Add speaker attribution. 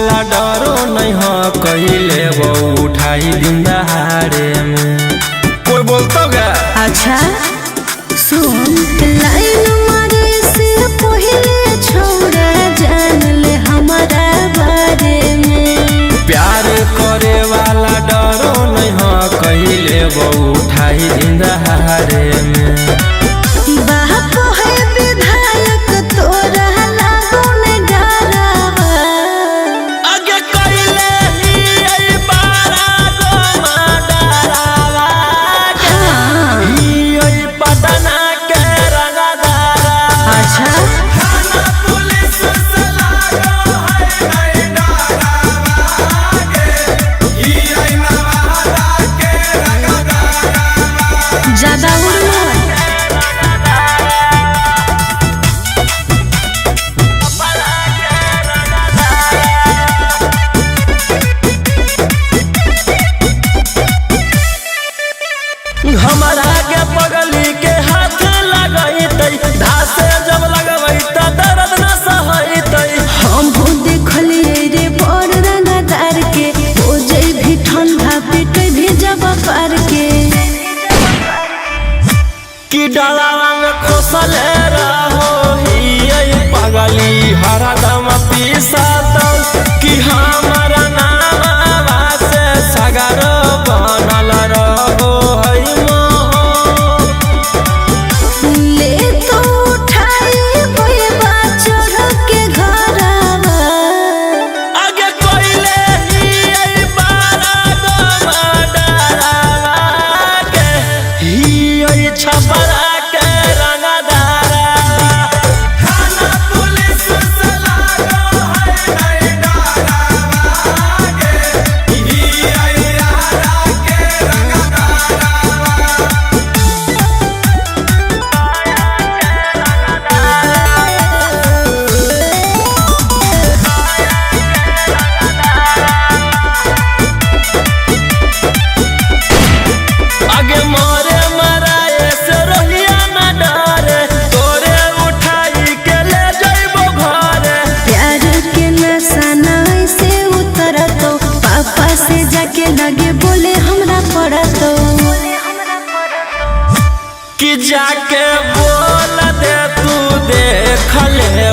Speaker 1: वाला डरो नहीं हो कहिले वो उठाई दिन दहाड़े में कोई बोलतो गा।
Speaker 2: अच्छा सुन लाइन मारे से पहले छोड़ा जान ले हमारा बारे में।
Speaker 1: प्यार करे वाला डरो नहीं हो कहिले वो उठाई दिन दहाड़े में।
Speaker 2: बाप है विधायक तोरा लागो ने डरावा
Speaker 1: आगे कहिले ही आई बारा गो डरावा ही आई पटना के रंगदारा।
Speaker 2: अच्छा
Speaker 1: थाना पुलिस से लागो है नहीं डरावा के ही आई नवादा के रंगदारा।
Speaker 2: ज्यादा उड़ना
Speaker 1: हमारा के पगली के हाथ लगैतै धासे जब लगबै त दर्द न सहैतै।
Speaker 2: हम देखलिए रे बड़ रंगदार के हो जाई भी ठंडा पीटे भी जब पार के।
Speaker 1: कि डालावा में खोसले रहो ही पगली हरदम पीसत कि हमारा नामवा से सगरो बनल रहो है मोह।
Speaker 2: ले तो उठाई भैया चढ़ के घरवा
Speaker 1: आगे कोइले ही बारा गो डरावा के ही छपरा के रंगदारा। थाना पुलिस से लागो है नहीं डरावा के ही यारा के रंगदारा। आगे मोरे मराए से रोहिया न डरे तोरे उठाई के ले जइबो घरे।
Speaker 2: प्यार के नशा नहीं से उतरतो पापा से जाके लगे बोले हमरा पड़तो।
Speaker 1: कि जाके बोल दे तू देख ले